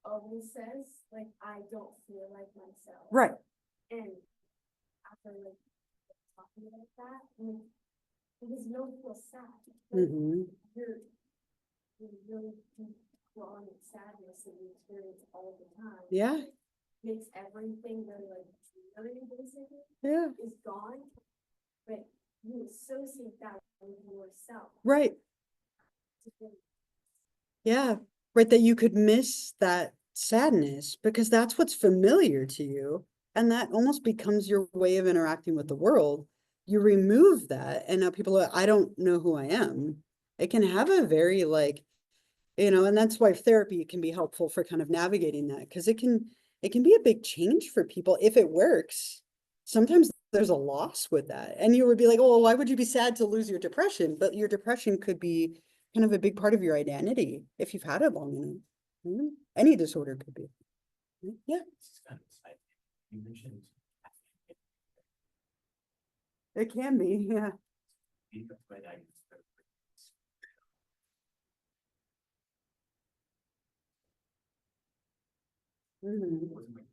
Always says, like, I don't feel like myself. Right. And after like talking about that, because you don't feel sad. Like, Mm-hmm. you're really deep chronic sadness that you experience all the time. Yeah. Makes everything very like dreary basically Yeah. is gone, but you associate that with yourself. Right. Yeah. Right. That you could miss that sadness because that's what's familiar to you. And that almost becomes your way of interacting with the world. You remove that. And now people are, I don't know who I am. It can have a very like, and that's why therapy can be helpful for kind of navigating that because it can be a big change for people if it works. Sometimes there's a loss with that. And you would be like, oh, why would you be sad to lose your depression? But your depression could be kind of a big part of your identity if you've had it long enough. Any disorder could be. Yeah. It's kind of exciting. You mentioned. It can be, yeah. But I Mhm. wasn't like,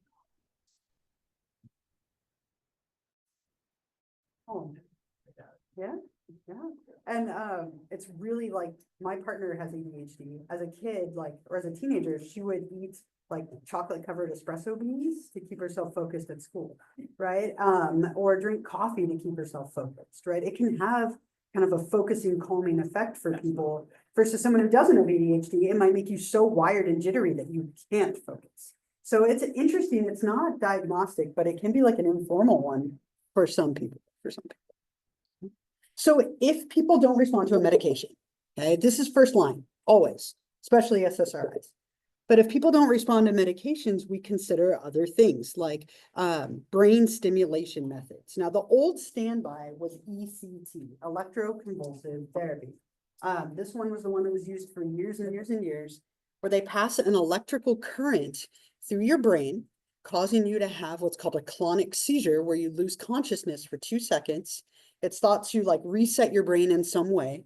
Oh, yeah, yeah. And it's really like my partner has ADHD. As a kid, like, or as a teenager, she would eat like chocolate covered espresso beans to keep herself focused at school, right? Or drink coffee to keep herself focused, right? It can have kind of a focusing, calming effect for people. Versus someone who doesn't have ADHD, it might make you so wired and jittery that you can't focus. So it's interesting. It's not diagnostic, but it can be like an informal one for some people. So if people don't respond to a medication, okay, this is first line, always, especially SSRIs. But if people don't respond to medications, we consider other things like brain stimulation methods. Now, the old standby was ECT, electroconvulsive therapy. This one was the one that was used for years and years and years, where they pass an electrical current through your brain, causing you to have what's called a clonic seizure, where you lose consciousness for 2 seconds. It's thought to like reset your brain in some way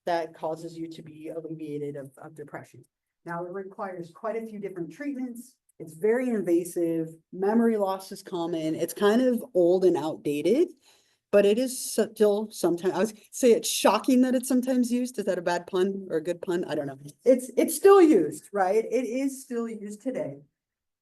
that causes you to be alleviated of depression. Now, it requires quite a few different treatments. It's very invasive. Memory loss is common. It's kind of old and outdated, but it is still sometimes, I would say it's shocking that it's sometimes used. Is that a bad pun or a good pun? I don't know. It's still used, right? It is still used today,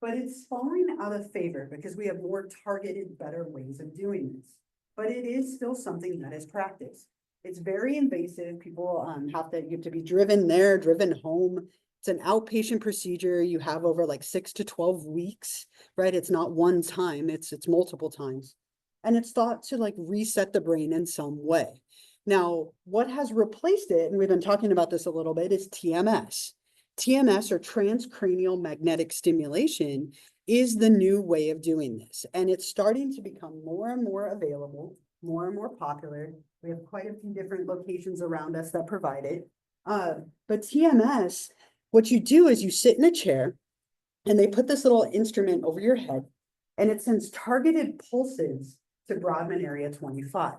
but it's falling out of favor because we have more targeted, better ways of doing this. But it is still something that is practiced. It's very invasive. People you have to be driven there, driven home. It's an outpatient procedure you have over like 6 to 12 weeks, right? It's not one time, it's multiple times. And it's thought to like reset the brain in some way. Now, what has replaced it, and we've been talking about this a little bit, is TMS. TMS or transcranial magnetic stimulation is the new way of doing this. And it's starting to become more and more available, more and more popular. We have quite a few different locations around us that provide it. But TMS, what you do is you sit in a chair and they put this little instrument over your head and it sends targeted pulses to Brodmann area 25,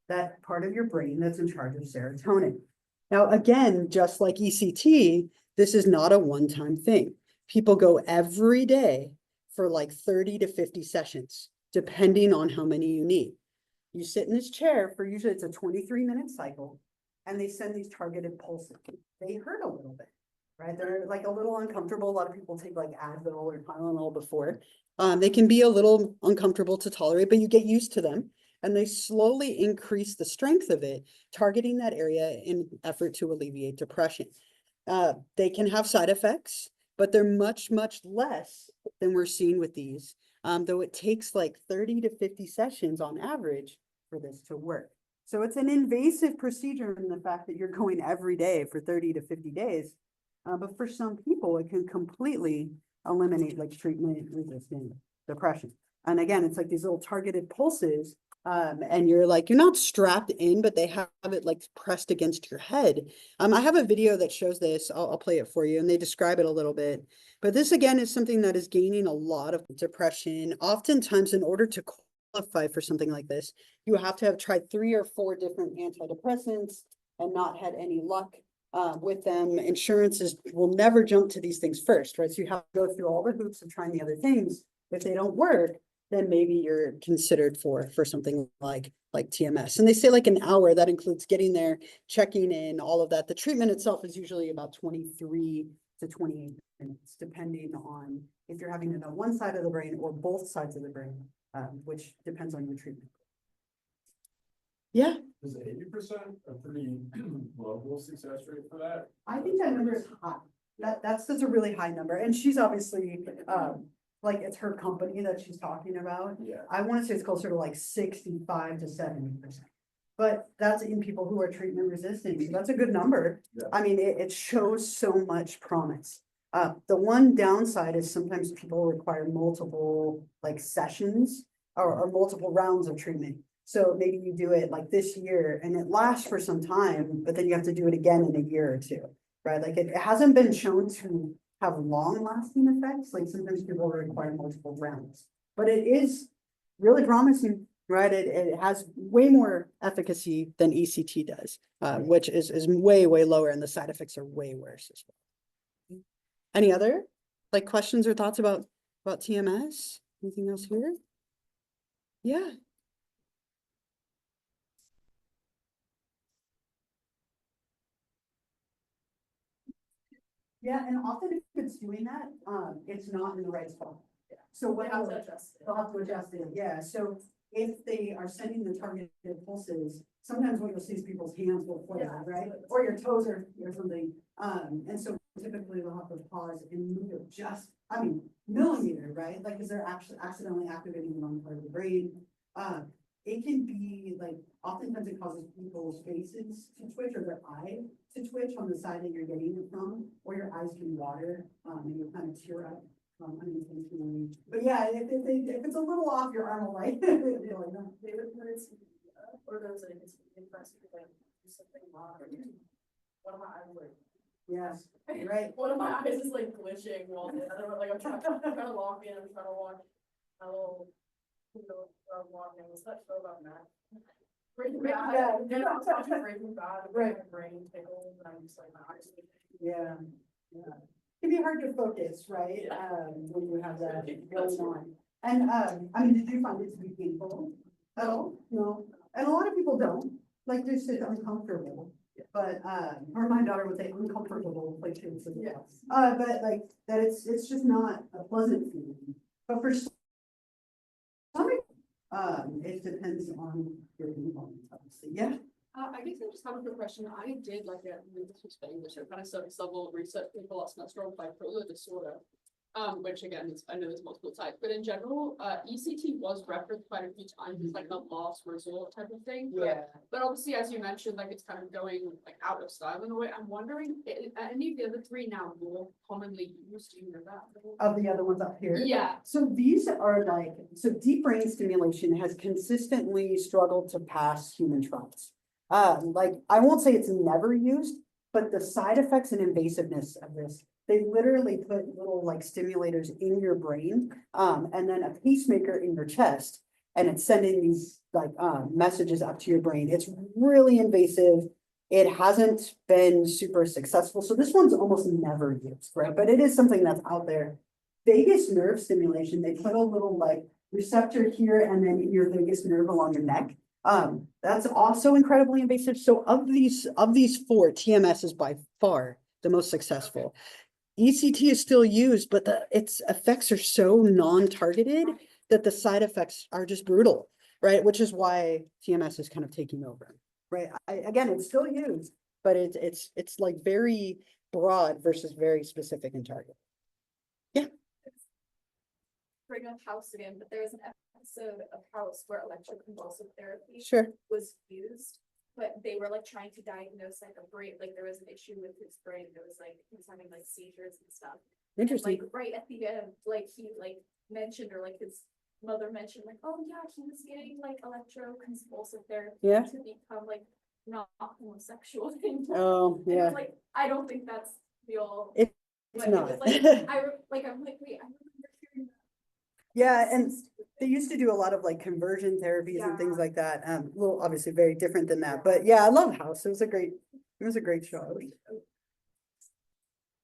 that part of your brain that's in charge of serotonin. Now, again, just like ECT, this is not a one-time thing. People go every day for like 30 to 50 sessions, depending on how many you need. You sit in this chair for usually it's a 23-minute cycle, and they send these targeted pulses. They hurt a little bit, right? They're like a little uncomfortable. A lot of people take like Advil or Tylenol before. They can be a little uncomfortable to tolerate, but you get used to them. And they slowly increase the strength of it, targeting that area in effort to alleviate depression. They can have side effects, but they're much, much less than we're seeing with these. Though it takes like 30 to 50 sessions on average for this to work. So it's an invasive procedure in the fact that you're going every day for 30 to 50 days. But for some people, it can completely eliminate like treatment-resistant depression. And again, it's like these little targeted pulses. And you're not strapped in, but they have it like pressed against your head. I have a video that shows this. I'll play it for you, and they describe it a little bit. But this again is something that is gaining a lot of depression. Oftentimes, in order to qualify for something like this, you have to have tried 3 or 4 different antidepressants and not had any luck with them. Insurances will never jump to these things first, right? So you have to go through all the hoops of trying the other things. If they don't work, then maybe you're considered for something like TMS. And they say like an hour, that includes getting there, checking in, all of that. The treatment itself is usually about 23 to 28 minutes, depending on if you're having it on one side of the brain or both sides of the brain, which depends on your treatment. Yeah. Is 80% a pretty global success rate for that? I think that number is high. That's a really high number. And she's obviously, like it's her company that she's talking about. Yeah. I want to say it's closer to like 65 to 70%. But that's in people who are treatment resistant. So that's a good number. Yeah. I mean, it shows so much promise. The one downside is sometimes people require multiple like sessions or multiple rounds of treatment. So maybe you do it like this year and it lasts for some time, but then you have to do it again in a year or two, right? Like it hasn't been shown to have long lasting effects. Like sometimes people require multiple rounds, but it is really promising, right? It has way more efficacy than ECT does, which is way, way lower, and the side effects are way worse as well. Any other like questions or thoughts about TMS? Anything else here? Yeah. Yeah, and often if it's doing that, it's not in the right spot. So what They'll have to adjust it. they'll have to adjust it, yeah. So if they are sending the targeted pulses, sometimes what you'll see is people's hands will flutter, Yeah, right? absolutely. Or your toes or something. And so typically they'll have to pause and move it just, I mean, millimeter, right? Like, because they're actually accidentally activating the wrong part of the brain. It can be like, oftentimes it causes people's faces to twitch or their eye to twitch on the side that you're getting it from, or your eyes can water, and you'll kind of tear up unintentionally. But yeah, if it's a little off, your arm will like, you're like, no. They would put it or those like it's impressive, like do something wrong. One of my eyes like Yeah, right. one of my eyes is like glitching while the other one, like I'm trying to walk in, I'm trying to walk a little walking. What's that show about Matt? Breaking Bad. Yeah, I was watching Breaking Bad, Right. my brain tickles, and I'm just like my eyes. Yeah, yeah. It can be hard to focus, right? When you have that going on. And, I mean, did you find it to be painful at all? No, and a lot of people don't, like, they say uncomfortable. But, or my daughter would say uncomfortable, like, she would say, yeah. But like, that it's just not a pleasant feeling. But for some, it depends on your viewpoint, obviously, yeah. I guess I just have a quick question. I did like this was English. I kind of studied several research people last semester on bipolar disorder. which again, is, I know there's multiple types, but in general, ECT was referenced quite a few times, it's like the last resort type of thing. But obviously, as you mentioned, like it's kind of going like out of style in a way. I'm wondering, are any of the other three now more commonly used? Do you know that? Of the other ones up here. Yeah, So these are like, so deep brain stimulation has consistently struggled to pass human trials. Like, I won't say it's never used, but the side effects and invasiveness of this, they literally put little like stimulators in your brain, and then a pacemaker in your chest. And it's sending these like, messages up to your brain. It's really invasive. It hasn't been super successful. So this one's almost never used, right? But it is something that's out there. Vagus nerve stimulation, they put a little like receptor here and then in your vagus nerve along your neck. That's also incredibly invasive. So of these four, TMS is by far the most successful. ECT is still used, but its effects are so non-targeted that the side effects are just brutal, right? Which is why TMS is kind of taking over, right? Again, it's still used, but it's like very broad versus very specific and targeted. Bring up House again, but there was an episode of House where electroconvulsive therapy Sure. was used, but they were like trying to diagnose like a brain, like there was an issue with his brain. There was like, he was having like seizures and stuff. And, Interesting. like right at the end, like he like mentioned, or like his mother mentioned, like, oh yeah, he was getting like electroconvulsive therapy Yeah. to become like not homosexual anymore. Oh, And it yeah. was like, I don't think that's real. It's but not. It was like, I'm like, wait, I remember hearing that. Yeah, and they used to do a lot of like conversion therapies and things Yeah. like that. Well, obviously very different than that, but yeah, I love House. It was a great show.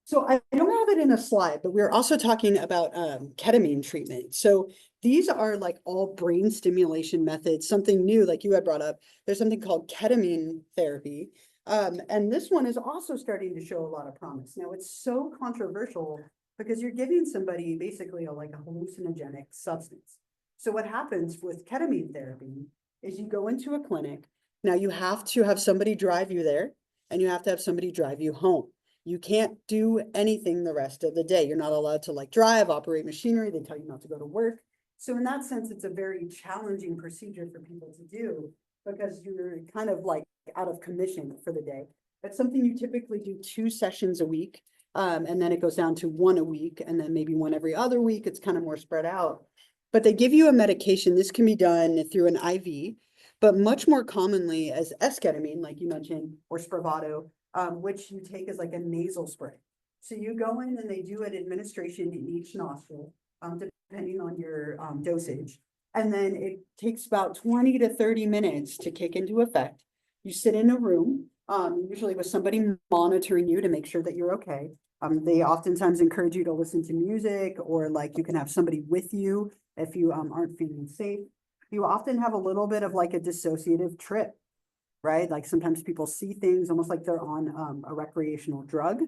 So I don't have it in a slide, but we're also talking about ketamine treatment. So these are like all brain stimulation methods, something new, like you had brought up. There's something called ketamine therapy. And this one is also starting to show a lot of promise. Now it's so controversial because you're giving somebody basically like a hallucinogenic substance. So what happens with ketamine therapy is you go into a clinic. Now you have to have somebody drive you there and you have to have somebody drive you home. You can't do anything the rest of the day. You're not allowed to like drive, operate machinery. They tell you not to go to work. So in that sense, it's a very challenging procedure for people to do because you're kind of like out of commission for the day. That's something you typically do 2 sessions a week. And then it goes down to 1 a week and then maybe 1 every other week. It's kind of more spread out. But they give you a medication. This can be done through an IV, but much more commonly as esketamine, like you mentioned, or Spravato, which you take as like a nasal spray. So you go in and they do an administration in each nostril, depending on your dosage. And then it takes about 20 to 30 minutes to kick into effect. You sit in a room, usually with somebody monitoring you to make sure that you're okay. They oftentimes encourage you to listen to music or like you can have somebody with you if you aren't feeling safe. You often have a little bit of like a dissociative trip, right? Like sometimes people see things almost like they're on a recreational drug,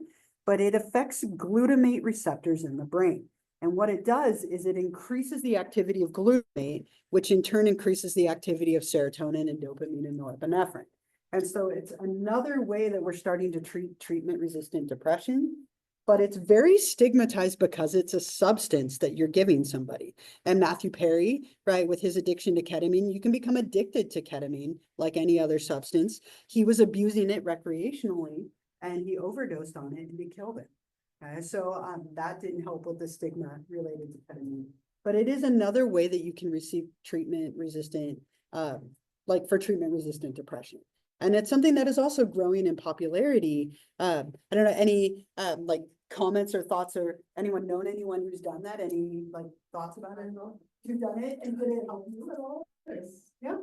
but it affects glutamate receptors in the brain. And what it does is it increases the activity of glutamate, which in turn increases the activity of serotonin and dopamine and norepinephrine. And so it's another way that we're starting to treat treatment-resistant depression, but it's very stigmatized because it's a substance that you're giving somebody. And Matthew Perry, right, with his addiction to ketamine, you can become addicted to ketamine like any other substance. He was abusing it recreationally and he overdosed on it and he killed it. So that didn't help with the stigma related to ketamine. But it is another way that you can receive treatment-resistant, like for treatment-resistant depression. And it's something that is also growing in popularity. I don't know, any like comments or thoughts or anyone known anyone who's done that? Any like thoughts about it at all? You've done it and did it help you at all? Yeah.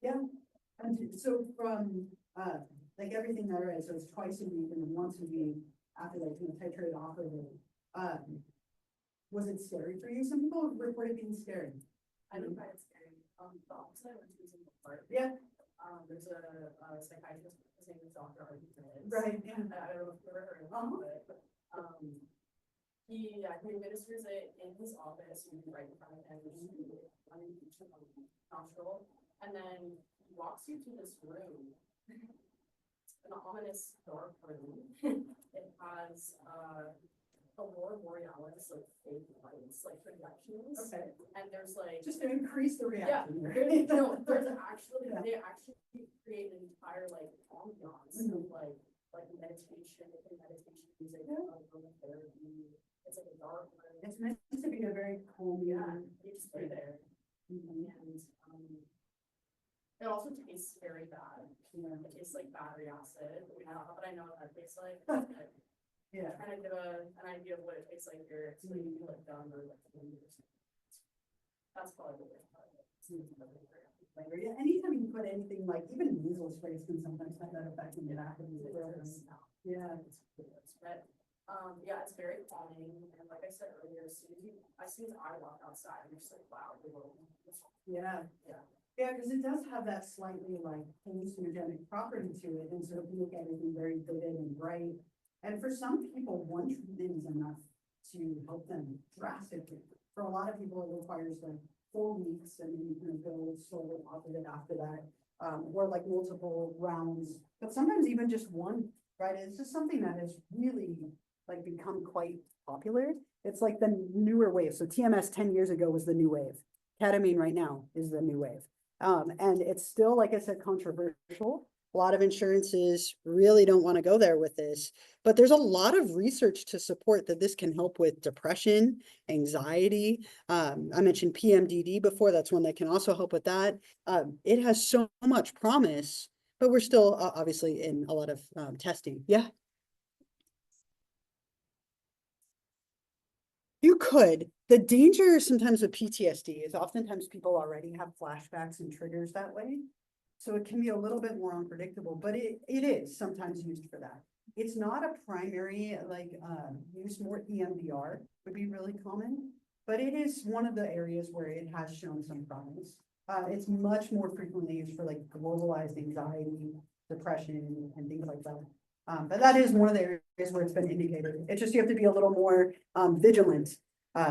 Yeah. And so from like everything that I read, so it's twice a week and then once a week after they kind of titrate off of it. Was it scary for you? Some people reported being scary. I don't find it scary. The office I went to was in the park. Yeah. There's a psychiatrist, his name is Dr. Arthur. Right, yeah. I don't know if you've ever heard of him, but, he administers it in his office, you can right in front of him, on each nostril, and then he walks you to this room, an ominous dark room. It has, Aurora Borealis, like fake lights, like projections. Okay. And there's like. Just to increase the Yeah, reaction. no, there's actually, they actually create an entire like ambiance of like meditation and meditation music, therapy. It's like a dark room. It's meant to be a very calm. Yeah, you just stay there. Mhm. And, it also tastes very bad, it tastes like battery acid, but I know what that tastes like. Yeah. Kind of give an idea of what it tastes like here, it's like, you like done or like. That's probably the worst part of it. Flavor. Yeah, anytime you put anything like even nasal sprays can sometimes have that effect in the back of your throat. Yeah. But, yeah, it's very calming, and like I said earlier, as soon as I walk outside, I'm just like, wow, the world. Yeah. Yeah. Yeah, because it does have that slightly like hallucinogenic property to it, and so if you look at everything very vivid and bright. And for some people, one treatment is enough to help them drastically. For a lot of people, it requires like 4 weeks, and then you can go slowly off of it after that. Or like multiple rounds, but sometimes even just one, right? It's just something that has really like become quite popular. It's like the newer wave. So TMS 10 years ago was the new wave. Ketamine right now is the new wave. And it's still, like I said, controversial. A lot of insurances really don't want to go there with this, but there's a lot of research to support that this can help with depression, anxiety. I mentioned PMDD before. That's one that can also help with that. It has so much promise, but we're still obviously in a lot of testing. Yeah. You could. The danger sometimes with PTSD is oftentimes people already have flashbacks and triggers that way. So it can be a little bit more unpredictable, but it is sometimes used for that. It's not a primary like use. More EMDR would be really common, but it is one of the areas where it has shown some promise. It's much more frequently used for like globalized anxiety, depression, and things like that. But that is one of the areas where it's been indicated. It's just you have to be a little more vigilant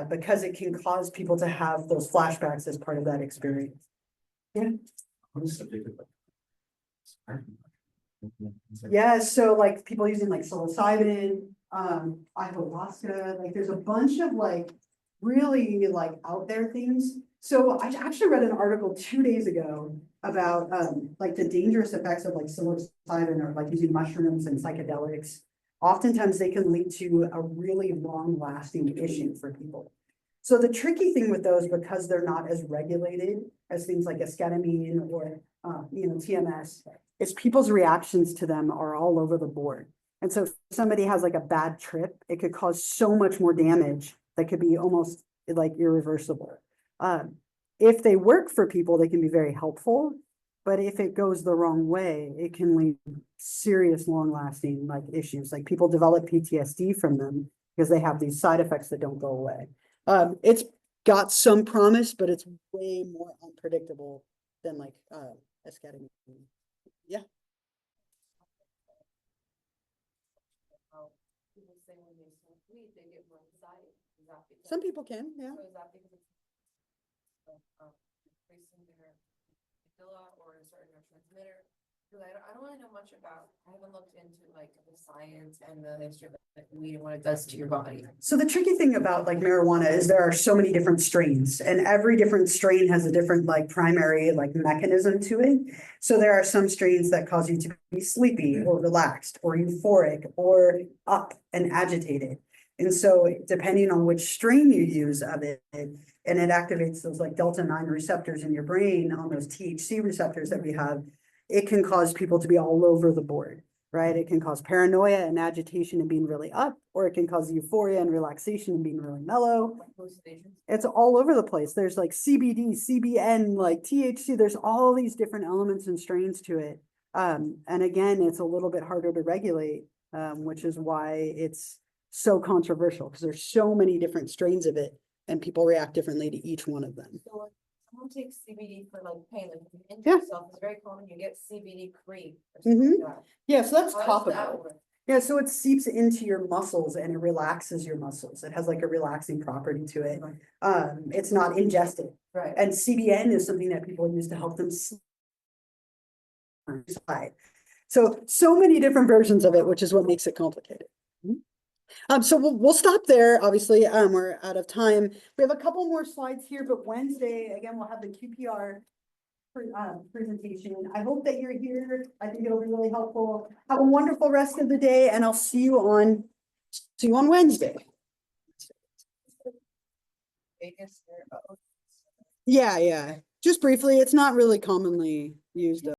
because it can cause people to have those flashbacks as part of that experience. Yeah. What is the big like? Yeah, so like people using like psilocybin, ayahuasca, like there's a bunch of like really like out there things. So I actually read an article 2 days ago about like the dangerous effects of like psilocybin or like using mushrooms and psychedelics. Oftentimes they can lead to a really long lasting issue for people. So the tricky thing with those, because they're not as regulated as things like esketamine or TMS, is people's reactions to them are all over the board. And so if somebody has like a bad trip, it could cause so much more damage that could be almost like irreversible. If they work for people, they can be very helpful. But if it goes the wrong way, it can lead to serious, long-lasting like issues. Like people develop PTSD from them because they have these side effects that don't go away. It's got some promise, but it's way more unpredictable than like esketamine. Yeah. People say when they smoke weed, they get more anxiety. Is that because? Some people can, yeah. So is that because it's increasing their amygdala or a certain neurotransmitter? Because I don't really know much about, I haven't looked into like the science and the history of like weed and what it does to your body. So the tricky thing about like marijuana is there are so many different strains, and every different strain has a different like primary like mechanism to it. So there are some strains that cause you to be sleepy or relaxed or euphoric or up and agitated. And so depending on which strain you use of it, and it activates those like delta 9 receptors in your brain on those THC receptors that we have, it can cause people to be all over the board, right? It can cause paranoia and agitation and being really up, or it can cause euphoria and relaxation and being really mellow. Hallucinations. It's all over the place. There's like CBD, CBN, like THC, there's all these different elements and strains to it. And again, it's a little bit harder to regulate, which is why it's so controversial, because there's so many different strains of it and people react differently to each one of them. So like someone takes CBD for like pain, like if you injure Yeah. yourself, it's very common, you get CBD cream or something like that. Yeah, so that's How does topical. that work? Yeah, so it seeps into your muscles and it relaxes your muscles. It has like a relaxing property to it. It's not ingested. Right. And CBN is something that people use to help them sleep. So many different versions of it, which is what makes it complicated. So we'll stop there, obviously, we're out of time. We have a couple more slides here, but Wednesday, again, we'll have the QPR presentation. I hope that you're here. I think it'll be really helpful. Have a wonderful rest of the day, and I'll see you on Wednesday. Yeah, just briefly, it's not really commonly used.